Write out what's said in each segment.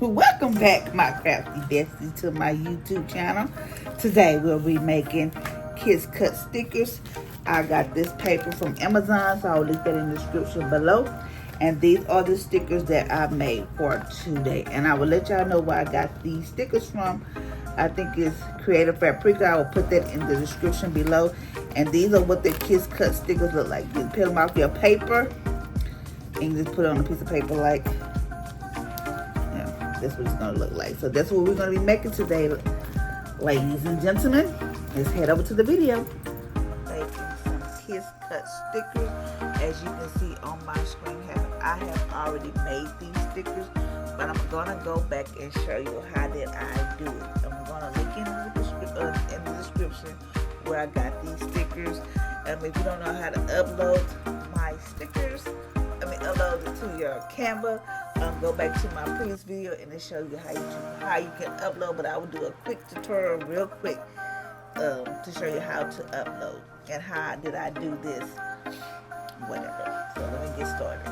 Welcome back, my crafty besties, to my YouTube channel. Today we'll be making kids cut stickers. I got this paper from Amazon, so I'll link that in the description below. And these are the stickers that I made for today. And I will let y'all know where I got these stickers from. I think it's Creative Fabrica. I will put that in the description below. And these are what the kids cut stickers look like. You peel them off your paper and you just put it on a piece of paper like, that's what it's going to look like. So that's what we're going to be making today, ladies and gentlemen. Let's head over to the video. Making some kids cut stickers. As you can see on my screen, I have already made these stickers, but I'm going to go back and show you how did I do it. I'm going to link in the description where I got these stickers. If you don't know how to upload my stickers, upload it to your Canva. Go back to my previous video and it show you how you can upload. But I will do a quick tutorial, real quick, to show you how to upload and how did I do this, whatever. So let me get started.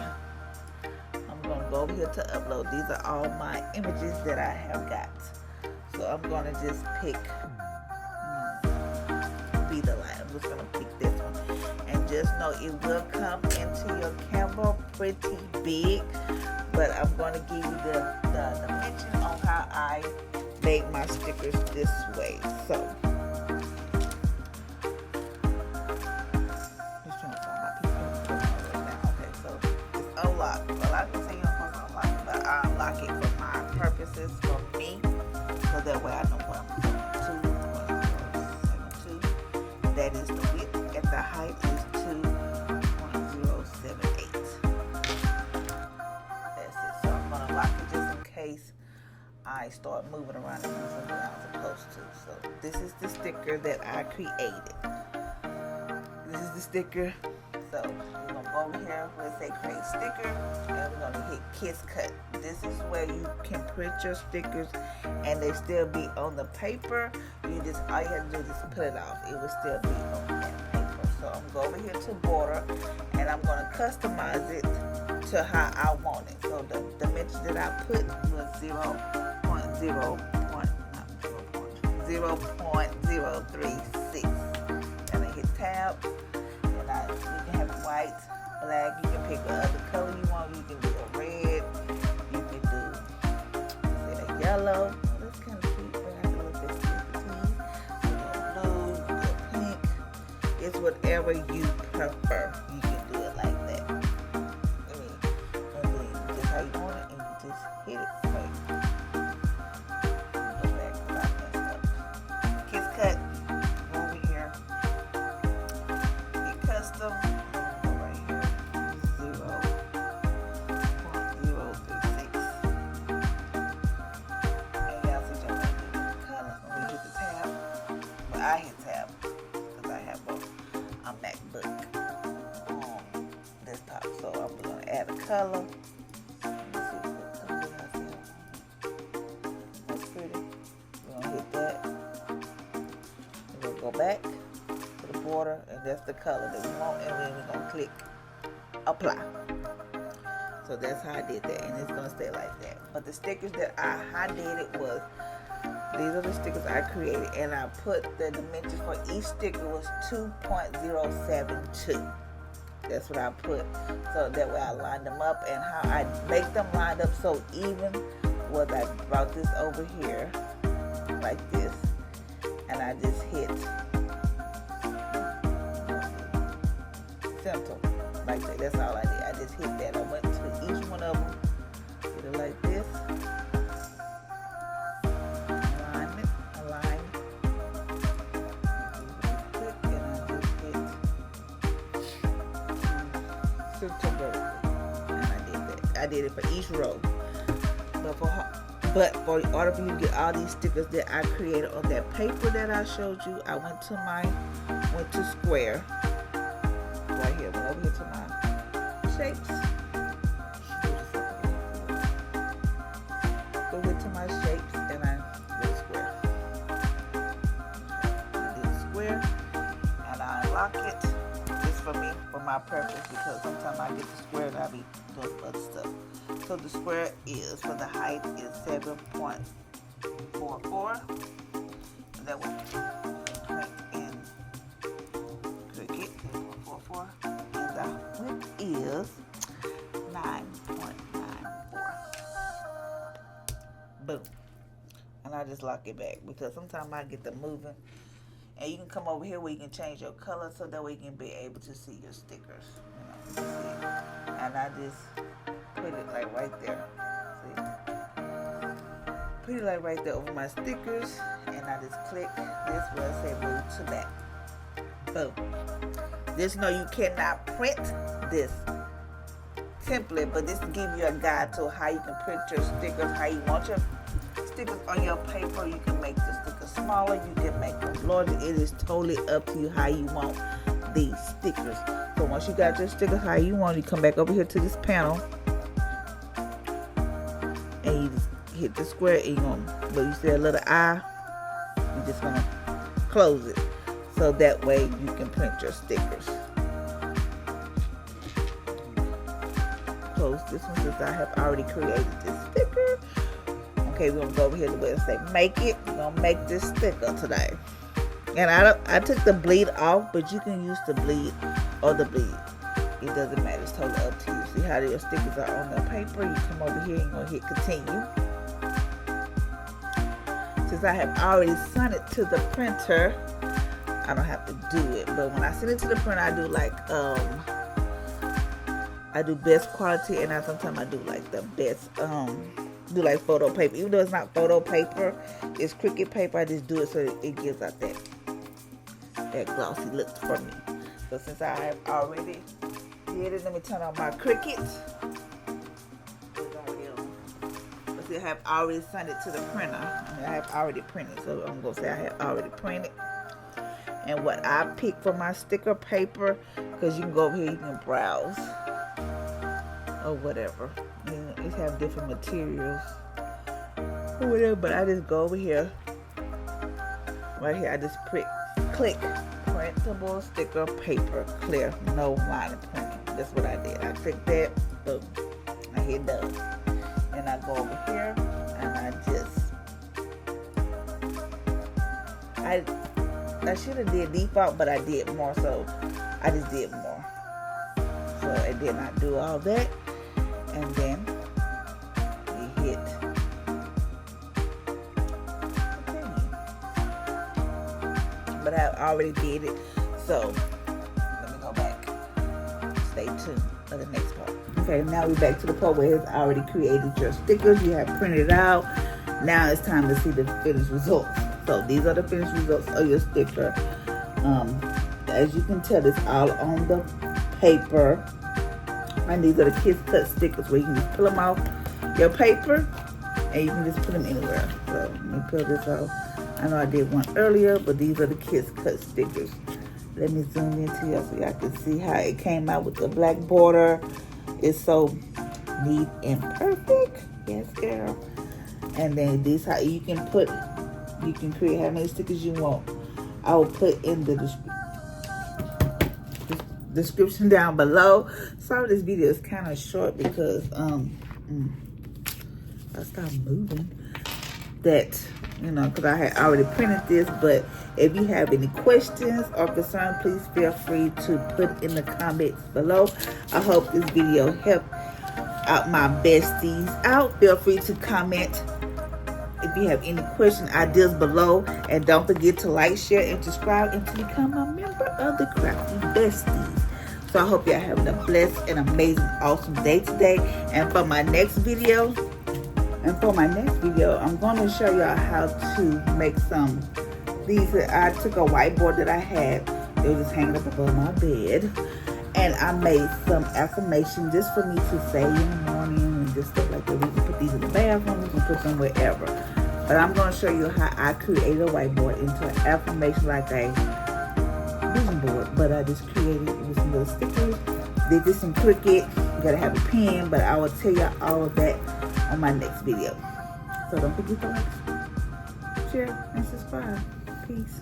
I'm gonna go over here to upload. These are all my images that I have got. So I'm gonna just pick be the line. I'm just gonna pick this one. And just know it will come into your Canva pretty big, but I'm going to give you the dimension on how I made my stickers this way. So just trying to find my piece of paper right now. Okay, so it's unlocked. Well, I can say you're supposed to unlock it, but I unlock it for my purposes, for me, so that way I know what I'm doing. 2.072. That is the width. And the height is 2.078. That's it. So I'm gonna lock it just in case I start moving around and moving something I'm supposed to. So this is the sticker that I created. This is the sticker. So we're gonna go over here where it say create sticker, and we're gonna hit kids cut. This is where you can print your stickers and they still be on the paper. You just, all you have to do is just put it off. It will still be on that paper. So I'm going to go over here to border and I'm going to customize it to how I want it. So the dimension that I put was 0.036. And I hit tab, and you can have white, black, you can pick what other color you want. You can do a red, you can do a yellow. That's kind of cute, but I don't know if that's blue, pink. It's whatever you prefer. You can do it like that. And then just how you want it, and you just hit it. Go back, I messed up. Kids cut. Go over here. Hit custom. Go right here. 0.036. And y'all see y'all like the color. When we hit the tab, but I hit tab because I have a MacBook on desktop. So I'm going to add a color. Let's see what color I see. That's pretty. We're going to hit that. And we'll go back to the border, and that's the color that we want. And then we're going to click apply. So that's how I did that, and it's going to stay like that. But the stickers that I did it was, these are the stickers I created, and I put the dimensions for each sticker was 2.072. That's what I put, so that way I lined them up, and how I make them lined up so even was I brought this over here like this, and I just hit center like that. That's all I did. I just hit that. I went to each one of them, did it like this. I did it for each row, but for in order for you to get all these stickers that I created on that paper that I showed you, I went to square right here. Went over here to my shapes. Go here to my shapes, and I did square. I did lock it. It's for me, for my purpose, because sometimes I get the square and I be doing other stuff. So the square is, for the height, is 7.44. That one in Cricut 7.44, and the width is 9.94. Boom. And I just lock it back because sometimes I get them moving. And you can come over here where you can change your color so that way you can be able to see your stickers. You know, see? And I just put it like right there. See? Put it like right there over my stickers, and I just click this where it say move to back. Boom. Just know you cannot print this template, but this will give you a guide to how you can print your stickers, how you want your stickers on your paper. You can make the stickers smaller, you can make them larger. It is totally up to you how you want these stickers. So once you got your stickers how you want, you come back over here to this panel and you just hit the square, and you're gonna, but you see a little eye, you're just gonna close it so that way you can print your stickers. Close this one since I have already created this sticker. Okay, we're gonna go over here to where it say make it. We're gonna make this sticker today. And I took the bleed off, but you can use the bleed or the bleed. It doesn't matter, it's totally up to you. See how your stickers are on the paper? You come over here and you're gonna hit continue. Since I have already sent it to the printer, I don't have to do it. But when I send it to the printer, I do like I do best quality, and sometimes I do like the best do like photo paper. Even though it's not photo paper, it's Cricut paper. I just do it so it gives out that glossy look for me. So since I have already did it, let me turn on my Cricut. I have already sent it to the printer. I mean, I have already printed, so I'm gonna say I have already printed. And what I pick for my sticker paper, because you can go over here, you can browse or whatever. You know, it have different materials or whatever. But I just go over here, right here. I just click printable sticker paper, clear, no line of printing. That's what I did. I click that, boom, I hit done. And I go over here and I should have did default, but I did more, so I just did more. So I did not do all that. And then we hit continue. But I already did it, so let me go back. Stay tuned for the next part. Okay, now we're back to the part where it's already created your stickers. You have printed it out. Now it's time to see the finished results. So these are the finished results of your sticker. As you can tell, it's all on the paper. And these are the Kids Cut stickers where you can just pull them off your paper and you can just put them anywhere. So let me pull this off. I know I did one earlier, but these are the Kids Cut stickers. Let me zoom into here so y'all can see how it came out with the black border. It's so neat and perfect. Yes, girl. And then this how you can create how many stickers you want. I will put in the description down below. Sorry this video is kind of short because I stopped moving that, you know, because I had already printed this. But if you have any questions or concerns, please feel free to put in the comments below. I hope this video helped out my besties out. Feel free to comment if you have any question ideas below, and don't forget to like, share, and subscribe and to become a member of the Crafty Besties. So I hope y'all having a blessed and amazing, awesome day today. And for my next video, I'm going to show y'all how to make some. I took a whiteboard that I had. It was just hanging up above my bed, and I made some affirmations just for me to say in the morning and just stuff like that. We can put these in the bathroom, we can put them wherever. But I'm going to show you how I create a whiteboard into an affirmation like a vision board. But I just created it with some little stickers. Did this in Cricut. You gotta have a pen, but I will tell you all of that on my next video. So don't forget to like, share, and subscribe. Peace.